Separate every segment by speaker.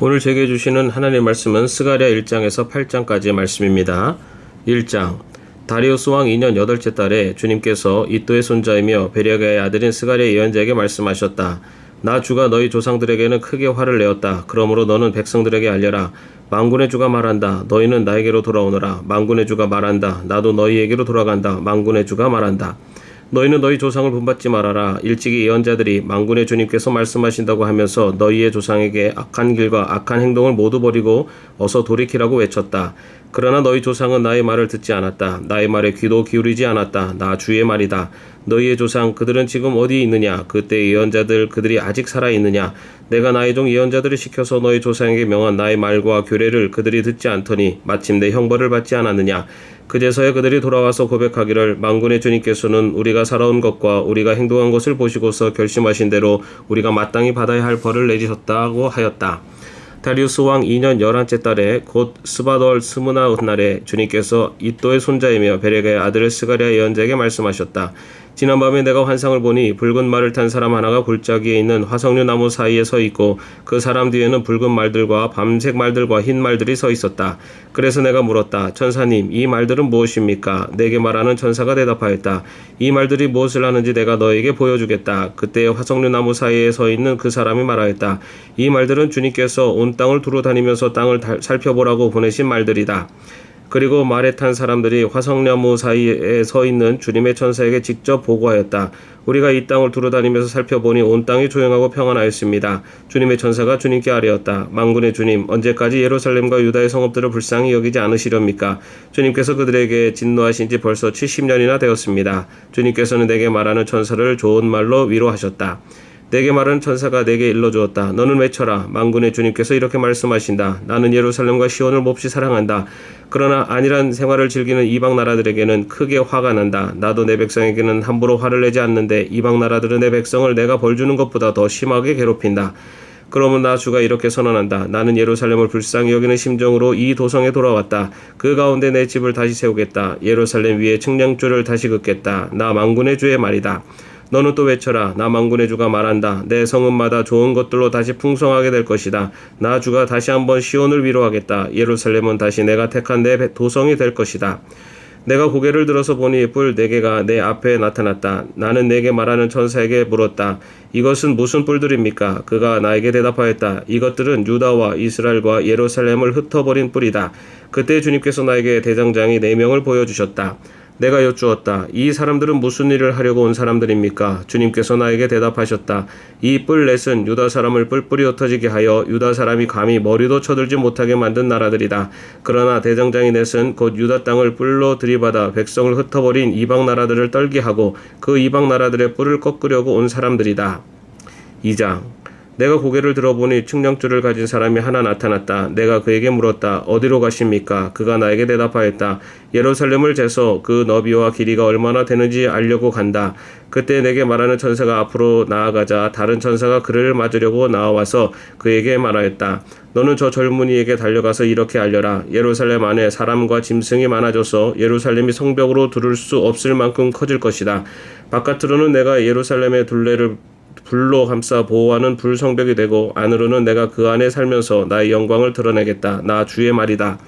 Speaker 1: 오늘 제게 주시는 하나님의 말씀은 스가랴 1장에서 8장까지의 말씀입니다. 1장 다리우스 왕 2년 8째 달에 주님께서 이또의 손자이며 베레가의 아들인 스가랴 예언자에게 말씀하셨다. 나 주가 너희 조상들에게는 크게 화를 내었다. 그러므로 너는 백성들에게 알려라. 만군의 주가 말한다. 너희는 나에게로 돌아오너라. 만군의 주가 말한다. 나도 너희에게로 돌아간다. 만군의 주가 말한다. 너희는 너희 조상을 본받지 말아라. 일찍이 예언자들이 만군의 주님께서 말씀하신다고 하면서 너희의 조상에게 악한 길과 악한 행동을 모두 버리고 어서 돌이키라고 외쳤다. 그러나 너희 조상은 나의 말을 듣지 않았다. 나의 말에 귀도 기울이지 않았다. 나 주의 말이다. 너희의 조상 그들은 지금 어디 있느냐? 그때 예언자들 그들이 아직 살아있느냐? 내가 나의 종 예언자들을 시켜서 너희 조상에게 명한 나의 말과 규례를 그들이 듣지 않더니 마침내 형벌을 받지 않았느냐? 그제서야 그들이 돌아와서 고백하기를 만군의 주님께서는 우리가 살아온 것과 우리가 행동한 것을 보시고서 결심하신 대로 우리가 마땅히 받아야 할 벌을 내리셨다고 하였다. 다리우스 왕 2년 11째 달에 곧 스바덜 스무나 훗날에 주님께서 이또의 손자이며 베레가의 아들 스가랴 예언자에게 말씀하셨다. 지난밤에 내가 환상을 보니 붉은 말을 탄 사람 하나가 골짜기에 있는 화석류 나무 사이에 서 있고 그 사람 뒤에는 붉은 말들과 밤색 말들과 흰 말들이 서 있었다. 그래서 내가 물었다. 천사님, 이 말들은 무엇입니까? 내게 말하는 천사가 대답하였다. 이 말들이 무엇을 하는지 내가 너에게 보여주겠다. 그때 화석류 나무 사이에 서 있는 그 사람이 말하였다. 이 말들은 주님께서 온 땅을 두루 다니면서 땅을 살펴보라고 보내신 말들이다. 그리고 말에 탄 사람들이 화석나무 사이에 서 있는 주님의 천사에게 직접 보고하였다. 우리가 이 땅을 두루다니면서 살펴보니 온 땅이 조용하고 평안하였습니다. 주님의 천사가 주님께 아뢰었다. 만군의 주님, 언제까지 예루살렘과 유다의 성읍들을 불쌍히 여기지 않으시렵니까? 주님께서 그들에게 진노하신 지 벌써 70년이나 되었습니다. 주님께서는 내게 말하는 천사를 좋은 말로 위로하셨다. 내게 말하는 천사가 내게 일러주었다. 너는 외쳐라. 만군의 주님께서 이렇게 말씀하신다. 나는 예루살렘과 시온을 몹시 사랑한다. 그러나 안일한 생활을 즐기는 이방 나라들에게는 크게 화가 난다. 나도 내 백성에게는 함부로 화를 내지 않는데 이방 나라들은 내 백성을 내가 벌주는 것보다 더 심하게 괴롭힌다. 그러면 나 주가 이렇게 선언한다. 나는 예루살렘을 불쌍히 여기는 심정으로 이 도성에 돌아왔다. 그 가운데 내 집을 다시 세우겠다. 예루살렘 위에 측량줄을 다시 긋겠다. 나 만군의 주의 말이다. 너는 또 외쳐라. 나 만군의 주가 말한다. 내 성읍마다 좋은 것들로 다시 풍성하게 될 것이다. 나 주가 다시 한번 시온을 위로하겠다. 예루살렘은 다시 내가 택한 내 도성이 될 것이다. 내가 고개를 들어서 보니 뿔 4개가 내 앞에 나타났다. 나는 내게 말하는 천사에게 물었다. 이것은 무슨 뿔들입니까? 그가 나에게 대답하였다. 이것들은 유다와 이스라엘과 예루살렘을 흩어버린 뿔이다. 그때 주님께서 나에게 대장장이 4명을 보여주셨다. 내가 여쭈었다. 이 사람들은 무슨 일을 하려고 온 사람들입니까? 주님께서 나에게 대답하셨다. 이 뿔 넷은 유다 사람을 뿔뿔이 흩어지게 하여 유다 사람이 감히 머리도 쳐들지 못하게 만든 나라들이다. 그러나 대장장이 넷은 곧 유다 땅을 뿔로 들이받아 백성을 흩어버린 이방 나라들을 떨게 하고 그 이방 나라들의 뿔을 꺾으려고 온 사람들이다. 2장 내가 고개를 들어보니 측량줄을 가진 사람이 하나 나타났다. 내가 그에게 물었다. 어디로 가십니까? 그가 나에게 대답하였다. 예루살렘을 재서 그 너비와 길이가 얼마나 되는지 알려고 간다. 그때 내게 말하는 천사가 앞으로 나아가자 다른 천사가 그를 맞으려고 나와서 그에게 말하였다. 너는 저 젊은이에게 달려가서 이렇게 알려라. 예루살렘 안에 사람과 짐승이 많아져서 예루살렘이 성벽으로 두를 수 없을 만큼 커질 것이다. 바깥으로는 내가 예루살렘의 둘레를 불로 감싸 보호하는 불성벽이 되고 안으로는 내가 그 안에 살면서 나의 영광을 드러내겠다. 나 주의 말이다.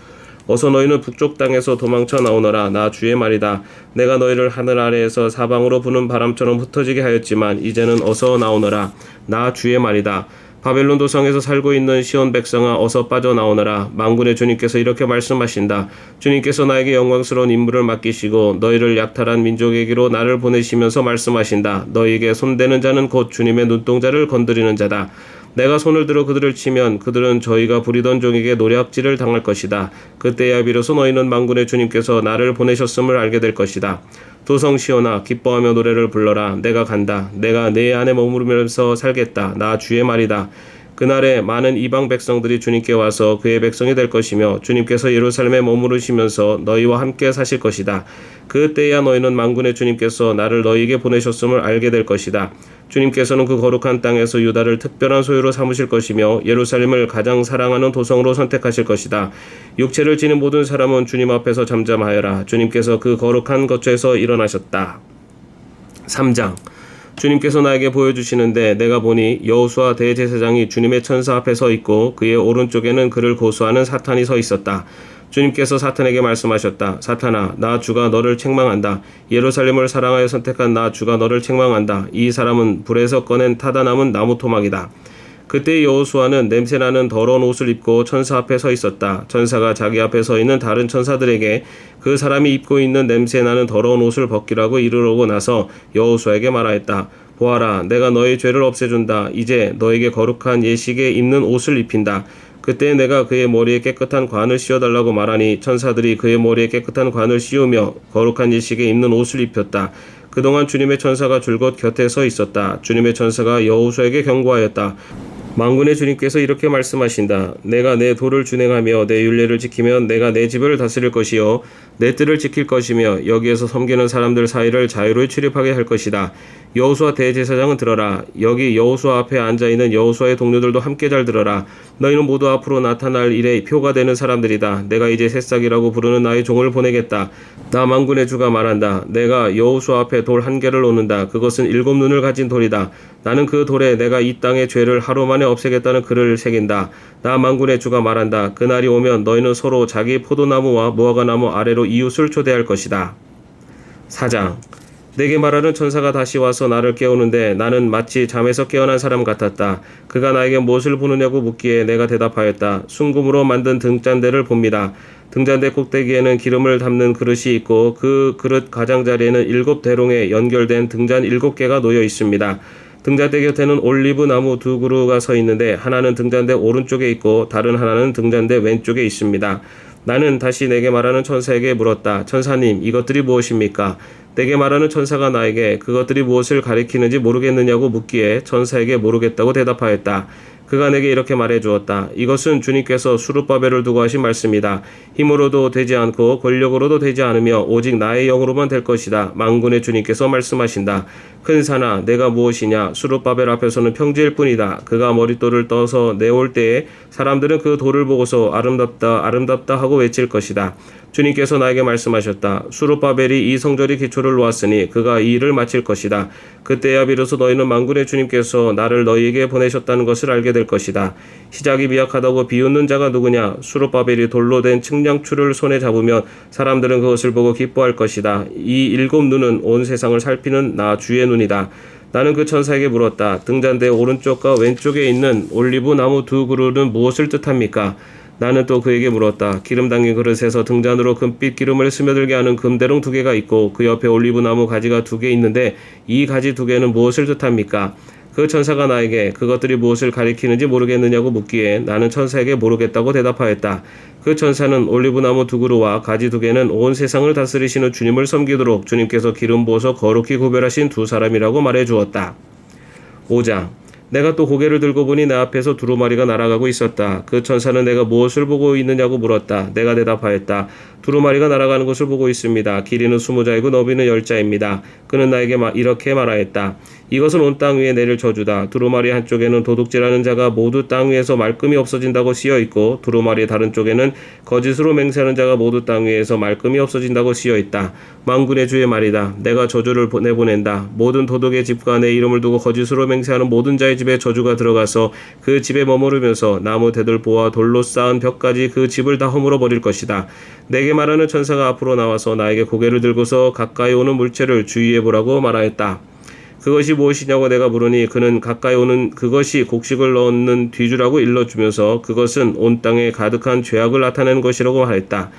Speaker 1: 어서 너희는 북쪽 땅에서 도망쳐 나오너라. 나 주의 말이다. 내가 너희를 하늘 아래에서 사방으로 부는 바람처럼 흩어지게 하였지만 이제는 어서 나오너라. 나 주의 말이다. 바벨론 도성에서 살고 있는 시온 백성아 어서 빠져나오너라. 만군의 주님께서 이렇게 말씀하신다. 주님께서 나에게 영광스러운 임무를 맡기시고 너희를 약탈한 민족에게로 나를 보내시면서 말씀하신다. 너희에게 손대는 자는 곧 주님의 눈동자를 건드리는 자다. 내가 손을 들어 그들을 치면 그들은 저희가 부리던 종에게 노략질을 당할 것이다. 그때야 비로소 너희는 만군의 주님께서 나를 보내셨음을 알게 될 것이다. 도성 시온아 기뻐하며 노래를 불러라. 내가 간다. 내가 내 안에 머무르면서 살겠다. 나 주의 말이다. 그날에 많은 이방 백성들이 주님께 와서 그의 백성이 될 것이며 주님께서 예루살렘에 머무르시면서 너희와 함께 사실 것이다. 그때야 너희는 만군의 주님께서 나를 너희에게 보내셨음을 알게 될 것이다. 주님께서는 그 거룩한 땅에서 유다를 특별한 소유로 삼으실 것이며 예루살렘을 가장 사랑하는 도성으로 선택하실 것이다. 육체를 지닌 모든 사람은 주님 앞에서 잠잠하여라. 주님께서 그 거룩한 거처에서 일어나셨다. 3장 주님께서 나에게 보여주시는데 내가 보니 여호수아 대제사장이 주님의 천사 앞에 서 있고 그의 오른쪽에는 그를 고소하는 사탄이 서 있었다. 주님께서 사탄에게 말씀하셨다. 사탄아, 나 주가 너를 책망한다. 예루살렘을 사랑하여 선택한 나 주가 너를 책망한다. 이 사람은 불에서 꺼낸 타다 남은 나무 토막이다. 그때 여호수아는 냄새나는 더러운 옷을 입고 천사 앞에 서 있었다. 천사가 자기 앞에 서 있는 다른 천사들에게 그 사람이 입고 있는 냄새나는 더러운 옷을 벗기라고 이르러고 나서 여호수아에게 말하였다. 보아라, 내가 너의 죄를 없애준다. 이제 너에게 거룩한 예식에 입는 옷을 입힌다. 그때 내가 그의 머리에 깨끗한 관을 씌워달라고 말하니 천사들이 그의 머리에 깨끗한 관을 씌우며 거룩한 예식에 입는 옷을 입혔다. 그동안 주님의 천사가 줄곧 곁에 서 있었다. 주님의 천사가 여호수아에게 경고하였다. 만군의 주님께서 이렇게 말씀하신다. 내가 내 도를 준행하며 내 율례를 지키면 내가 내 집을 다스릴 것이요 내 뜰을 지킬 것이며 여기에서 섬기는 사람들 사이를 자유로이 출입하게 할 것이다. 여호수아 대제사장은 들어라. 여기 여호수아 앞에 앉아있는 여호수아의 동료들도 함께 잘 들어라. 너희는 모두 앞으로 나타날 일의 표가 되는 사람들이다. 내가 이제 새싹이라고 부르는 나의 종을 보내겠다. 나 만군의 주가 말한다. 내가 여호수아 앞에 돌 한 개를 놓는다. 그것은 7 눈을 가진 돌이다. 나는 그 돌에 내가 이 땅의 죄를 하루 만에 없애겠다는 글을 새긴다. 나 만군의 주가 말한다. 그날이 오면 너희는 서로 자기 포도나무와 무화과나무 아래로 이웃을 초대할 것이다. 4장. 내게 말하는 천사가 다시 와서 나를 깨우는데 나는 마치 잠에서 깨어난 사람 같았다. 그가 나에게 무엇을 보느냐고 묻기에 내가 대답하였다. 순금으로 만든 등잔대를 봅니다. 등잔대 꼭대기에는 기름을 담는 그릇이 있고 그 그릇 가장자리에는 7 대롱에 연결된 등잔 7개가 놓여 있습니다. 등잔대 곁에는 올리브 나무 2 그루가 서 있는데 하나는 등잔대 오른쪽에 있고 다른 하나는 등잔대 왼쪽에 있습니다. 나는 다시 내게 말하는 천사에게 물었다. 천사님, 이것들이 무엇입니까? 내게 말하는 천사가 나에게 그것들이 무엇을 가리키는지 모르겠느냐고 묻기에 천사에게 모르겠다고 대답하였다. 그가 내게 이렇게 말해 주었다. 이것은 주님께서 수룹바벨을 두고 하신 말씀이다. 힘으로도 되지 않고 권력으로도 되지 않으며 오직 나의 영으로만 될 것이다. 만군의 주님께서 말씀하신다. 큰 산아, 내가 무엇이냐? 수룹바벨 앞에서는 평지일 뿐이다. 그가 머릿돌을 떠서 내올 때에 사람들은 그 돌을 보고서 아름답다 아름답다 하고 외칠 것이다. 주님께서 나에게 말씀하셨다. 수룹바벨이 이 성전의 기초를 놓았으니 그가 이 일을 마칠 것이다. 그때야 비로소 너희는 만군의 주님께서 나를 너희에게 보내셨다는 것을 알게 될 것이다. 시작이 미약하다고 비웃는 자가 누구냐? 수룹바벨이 돌로 된 측량추를 손에 잡으면 사람들은 그것을 보고 기뻐할 것이다. 이 7 눈은 온 세상을 살피는 나 주의 눈이다. 나는 그 천사에게 물었다. 등잔대 오른쪽과 왼쪽에 있는 올리브 나무 2 그루는 무엇을 뜻합니까? 나는 또 그에게 물었다. 기름 담긴 그릇에서 등잔으로 금빛 기름을 스며들게 하는 금대롱 2개가 있고 그 옆에 올리브나무 가지가 2개 있는데 이 가지 2개는 무엇을 뜻합니까? 그 천사가 나에게 그것들이 무엇을 가리키는지 모르겠느냐고 묻기에 나는 천사에게 모르겠다고 대답하였다. 그 천사는 올리브나무 2 그루와 가지 2개는 온 세상을 다스리시는 주님을 섬기도록 주님께서 기름 부어서 거룩히 구별하신 2 사람이라고 말해 주었다. 5장. 내가 또 고개를 들고 보니 내 앞에서 두루마리가 날아가고 있었다. 그 천사는 내가 무엇을 보고 있느냐고 물었다. 내가 대답하였다. 두루마리가 날아가는 것을 보고 있습니다. 길이는 20자이고 너비는 10자입니다. 그는 나에게 이렇게 말하였다. 이것은 온 땅 위에 내릴 저주다. 두루마리 한쪽에는 도둑질하는 자가 모두 땅 위에서 말끔히 없어진다고 쓰여있고 두루마리의 다른 쪽에는 거짓으로 맹세하는 자가 모두 땅 위에서 말끔히 없어진다고 쓰여있다. 만군의 주의 말이다. 내가 저주를 내보낸다. 모든 도둑의 집과 내 이름을 두고 거짓으로 맹세하는 모든 자의 집에 저주가 들어가서 그 집에 머무르면서 나무 대들보와 돌로 쌓은 벽까지 그 집을 다 허물어 버릴 것이다. 내게 말하는 천사가 앞으로 나와서 나에게 고개를 들고서 가까이 오는 물체를 주의해 보라고 말하였다. 그것이 무엇이냐고 내가 물으니 그는 가까이 오는 그것이 곡식을 넣는 뒤주라고 일러주면서 그것은 온 땅에 가득한 죄악을 나타내는 것이라고 하였다.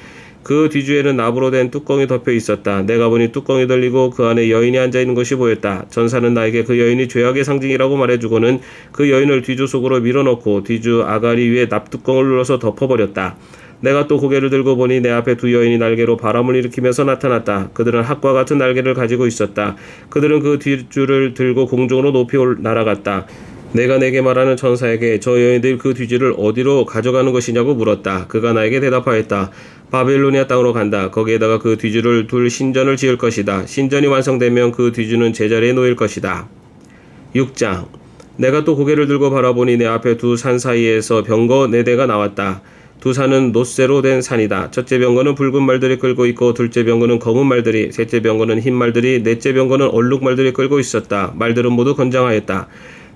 Speaker 1: 그 뒤주에는 나무로 된 뚜껑이 덮여 있었다. 내가 보니 뚜껑이 들리고 그 안에 여인이 앉아있는 것이 보였다. 천사는 나에게 그 여인이 죄악의 상징이라고 말해주고는 그 여인을 뒤주 속으로 밀어넣고 뒤주 아가리 위에 납뚜껑을 눌러서 덮어버렸다. 내가 또 고개를 들고 보니 내 앞에 2 여인이 날개로 바람을 일으키면서 나타났다. 그들은 학과 같은 날개를 가지고 있었다. 그들은 그 뒤줄을 들고 공중으로 높이 날아갔다. 내가 내게 말하는 천사에게 저 여인들 그 뒤줄을 어디로 가져가는 것이냐고 물었다. 그가 나에게 대답하였다. 바벨로니아 땅으로 간다. 거기에다가 그 뒤줄을 둘 신전을 지을 것이다. 신전이 완성되면 그 뒤주는 제자리에 놓일 것이다. 6장. 내가 또 고개를 들고 바라보니 내 앞에 2 산 사이에서 병거 4대가 나왔다. 두 산은 놋새로 된 산이다. 첫째 병거는 붉은 말들이 끌고 있고 둘째 병거는 검은 말들이, 셋째 병거는 흰 말들이, 넷째 병거는 얼룩 말들이 끌고 있었다. 말들은 모두 건장하였다.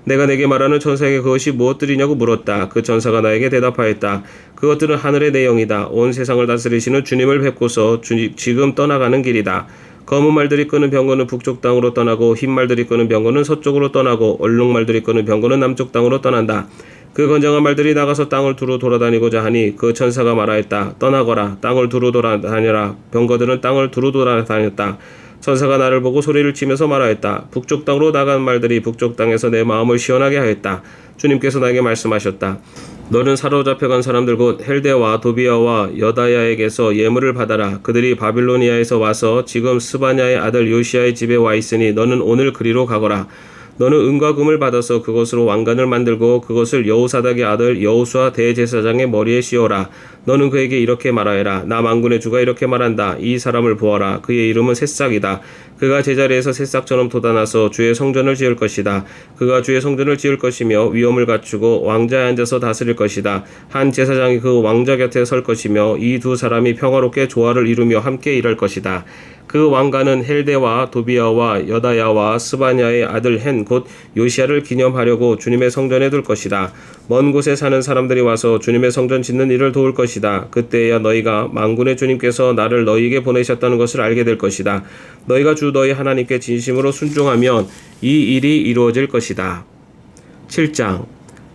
Speaker 1: 내가 내게 말하는 천사에게 그것이 무엇들이냐고 물었다. 그 천사가 나에게 대답하였다. 그것들은 하늘의 내용이다. 온 세상을 다스리시는 주님을 뵙고서 지금 떠나가는 길이다. 검은 말들이 끄는 병거는 북쪽 땅으로 떠나고 흰 말들이 끄는 병거는 서쪽으로 떠나고 얼룩 말들이 끄는 병거는 남쪽 땅으로 떠난다. 그 건장한 말들이 나가서 땅을 두루 돌아다니고자 하니 그 천사가 말하였다. 떠나거라. 땅을 두루 돌아다녀라. 병거들은 땅을 두루 돌아다녔다. 천사가 나를 보고 소리를 치면서 말하였다. 북쪽 땅으로 나간 말들이 북쪽 땅에서 내 마음을 시원하게 하였다. 주님께서 나에게 말씀하셨다. 너는 사로잡혀간 사람들 곧 헬데와 도비아와 여다야에게서 예물을 받아라. 그들이 바빌로니아에서 와서 지금 스바냐의 아들 요시야의 집에 와 있으니 너는 오늘 그리로 가거라. 너는 은과 금을 받아서 그것으로 왕관을 만들고 그것을 여호사닥의 아들 여호수아 대제사장의 머리에 씌워라. 너는 그에게 이렇게 말하여라. 나 만군의 주가 이렇게 말한다. 이 사람을 보아라. 그의 이름은 새싹이다. 그가 제자리에서 새싹처럼 돋아나서 주의 성전을 지을 것이다. 그가 주의 성전을 지을 것이며 위엄을 갖추고 왕자에 앉아서 다스릴 것이다. 한 제사장이 그 왕자 곁에 설 것이며 이 두 사람이 평화롭게 조화를 이루며 함께 일할 것이다. 그 왕관은 헬데와 도비아와 여다야와 스바냐의 아들 헨 곧 요시야를 기념하려고 주님의 성전에 둘 것이다. 먼 곳에 사는 사람들이 와서 주님의 성전 짓는 일을 도울 것이다. 그때야 너희가 만군의 주님께서 나를 너희에게 보내셨다는 것을 알게 될 것이다. 너희가 주 너희 하나님께 진심으로 순종하면 이 일이 이루어질 것이다. 7장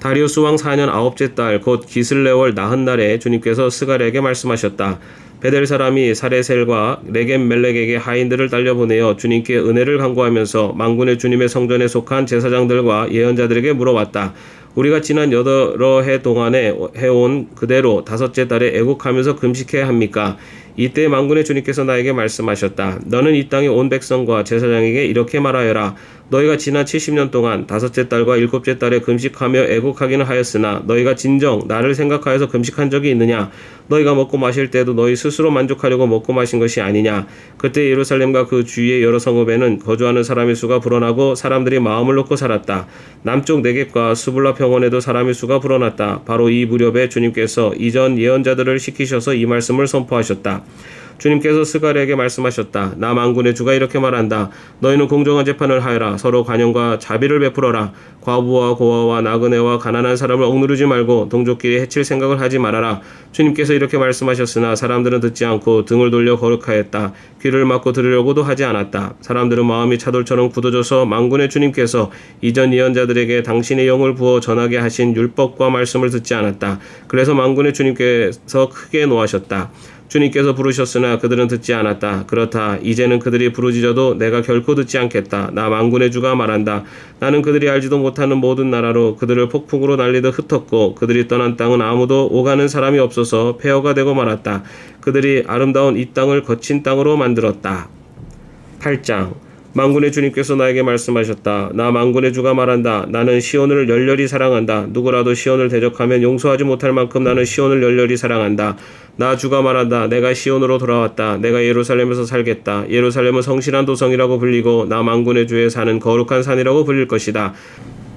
Speaker 1: 다리우스 왕 4년 9째 달 곧 기슬레월 나흔날에 주님께서 스가랴에게 말씀하셨다. 베델 사람이 사레셀과 레겜 멜렉에게 하인들을 달려보내어 주님께 은혜를 간구하면서 만군의 주님의 성전에 속한 제사장들과 예언자들에게 물어봤다. 우리가 지난 여러 해 동안에 해온 그대로 다섯째 달에 애국하면서 금식해야 합니까? 이때 만군의 주님께서 나에게 말씀하셨다. 너는 이 땅의 온 백성과 제사장에게 이렇게 말하여라. 너희가 지난 70년 동안 다섯째 달과 일곱째 달에 금식하며 애국하기는 하였으나 너희가 진정 나를 생각하여서 금식한 적이 있느냐? 너희가 먹고 마실 때도 너희 스스로 만족하려고 먹고 마신 것이 아니냐? 그때 예루살렘과 그 주위의 여러 성읍에는 거주하는 사람의 수가 불어나고 사람들이 마음을 놓고 살았다. 남쪽 네겝과 스불라 평원에도 사람의 수가 불어났다. 바로 이 무렵에 주님께서 이전 예언자들을 시키셔서 이 말씀을 선포하셨다. 주님께서 스가랴에게 말씀하셨다. 나 만군의 주가 이렇게 말한다. 너희는 공정한 재판을 하여라. 서로 관용과 자비를 베풀어라. 과부와 고아와 나그네와 가난한 사람을 억누르지 말고 동족끼리 해칠 생각을 하지 말아라. 주님께서 이렇게 말씀하셨으나 사람들은 듣지 않고 등을 돌려 거룩하였다. 귀를 막고 들으려고도 하지 않았다. 사람들은 마음이 차돌처럼 굳어져서 만군의 주님께서 이전 예언자들에게 당신의 영을 부어 전하게 하신 율법과 말씀을 듣지 않았다. 그래서 만군의 주님께서 크게 노하셨다. 주님께서 부르셨으나 그들은 듣지 않았다. 그렇다. 이제는 그들이 부르짖어도 내가 결코 듣지 않겠다. 나 만군의 주가 말한다. 나는 그들이 알지도 못하는 모든 나라로 그들을 폭풍으로 날리듯 흩었고 그들이 떠난 땅은 아무도 오가는 사람이 없어서 폐허가 되고 말았다. 그들이 아름다운 이 땅을 거친 땅으로 만들었다. 8장 만군의 주님께서 나에게 말씀하셨다. 나 만군의 주가 말한다. 나는 시온을 열렬히 사랑한다. 누구라도 시온을 대적하면 용서하지 못할 만큼 나는 시온을 열렬히 사랑한다. 나 주가 말한다. 내가 시온으로 돌아왔다. 내가 예루살렘에서 살겠다. 예루살렘은 성실한 도성이라고 불리고 나 만군의 주에 사는 거룩한 산이라고 불릴 것이다.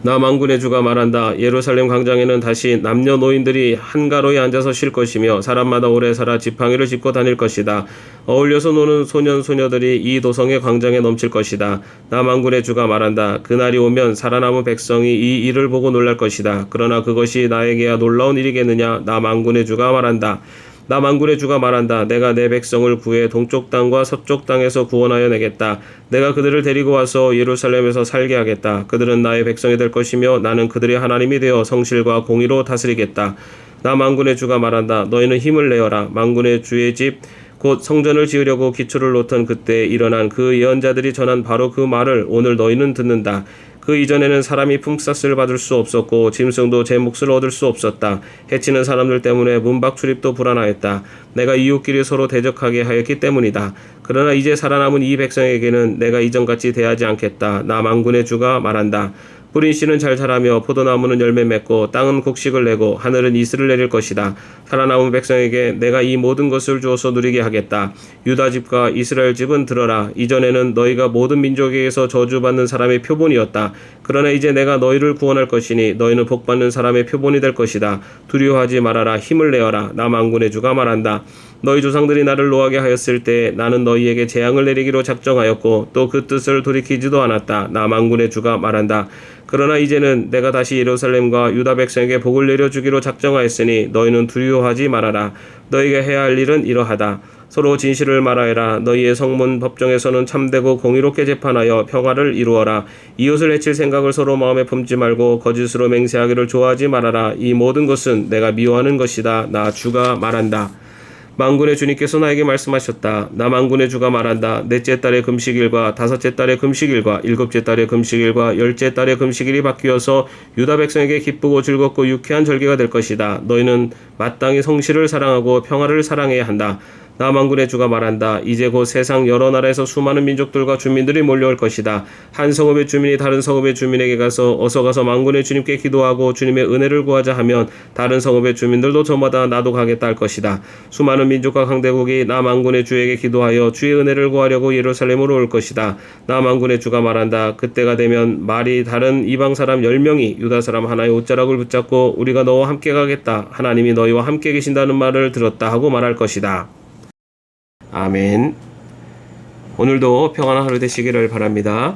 Speaker 1: 나 만군의 주가 말한다. 예루살렘 광장에는 다시 남녀노인들이 한가로이 앉아서 쉴 것이며 사람마다 오래 살아 지팡이를 짚고 다닐 것이다. 어울려서 노는 소년 소녀들이 이 도성의 광장에 넘칠 것이다. 나 만군의 주가 말한다. 그날이 오면 살아남은 백성이 이 일을 보고 놀랄 것이다. 그러나 그것이 나에게야 놀라운 일이겠느냐? 나 만군의 주가 말한다. 나 만군의 주가 말한다. 내가 내 백성을 구해 동쪽 땅과 서쪽 땅에서 구원하여 내겠다. 내가 그들을 데리고 와서 예루살렘에서 살게 하겠다. 그들은 나의 백성이 될 것이며 나는 그들의 하나님이 되어 성실과 공의로 다스리겠다. 나 만군의 주가 말한다. 너희는 힘을 내어라. 만군의 주의 집 곧 성전을 지으려고 기초를 놓던 그때 일어난 그 예언자들이 전한 바로 그 말을 오늘 너희는 듣는다. 그 이전에는 사람이 품삯을 받을 수 없었고 짐승도 제 몫을 얻을 수 없었다. 해치는 사람들 때문에 문밖 출입도 불안하였다. 내가 이웃끼리 서로 대적하게 하였기 때문이다. 그러나 이제 살아남은 이 백성에게는 내가 이전같이 대하지 않겠다. 나 만군의 주가 말한다. 뿌린 씨는 잘 자라며 포도나무는 열매 맺고 땅은 곡식을 내고 하늘은 이슬을 내릴 것이다. 살아남은 백성에게 내가 이 모든 것을 주어서 누리게 하겠다. 유다 집과 이스라엘 집은 들어라. 이전에는 너희가 모든 민족에게서 저주받는 사람의 표본이었다. 그러나 이제 내가 너희를 구원할 것이니 너희는 복받는 사람의 표본이 될 것이다. 두려워하지 말아라. 힘을 내어라. 나 만군의 주가 말한다. 너희 조상들이 나를 노하게 하였을 때 나는 너희에게 재앙을 내리기로 작정하였고 또 그 뜻을 돌이키지도 않았다. 나 만군의 주가 말한다. 그러나 이제는 내가 다시 예루살렘과 유다 백성에게 복을 내려주기로 작정하였으니 너희는 두려워하지 말아라. 너희가 해야 할 일은 이러하다. 서로 진실을 말하여라. 너희의 성문 법정에서는 참되고 공의롭게 재판하여 평화를 이루어라. 이웃을 해칠 생각을 서로 마음에 품지 말고 거짓으로 맹세하기를 좋아하지 말아라. 이 모든 것은 내가 미워하는 것이다. 나 주가 말한다. 만군의 주님께서 나에게 말씀하셨다. 나 만군의 주가 말한다. 넷째 달의 금식일과 다섯째 달의 금식일과 일곱째 달의 금식일과 열째 달의 금식일이 바뀌어서 유다 백성에게 기쁘고 즐겁고 유쾌한 절기가 될 것이다. 너희는 마땅히 성실을 사랑하고 평화를 사랑해야 한다. 나 만군의 주가 말한다. 이제 곧 세상 여러 나라에서 수많은 민족들과 주민들이 몰려올 것이다. 한 성읍의 주민이 다른 성읍의 주민에게 가서 어서 가서 만군의 주님께 기도하고 주님의 은혜를 구하자 하면 다른 성읍의 주민들도 저마다 나도 가겠다 할 것이다. 수많은 민족과 강대국이 나 만군의 주에게 기도하여 주의 은혜를 구하려고 예루살렘으로 올 것이다. 나 만군의 주가 말한다. 그때가 되면 말이 다른 이방 사람 10명이 유다 사람 하나의 옷자락을 붙잡고 우리가 너와 함께 가겠다. 하나님이 너희와 함께 계신다는 말을 들었다 하고 말할 것이다. 아멘. 오늘도 평안한 하루 되시기를 바랍니다.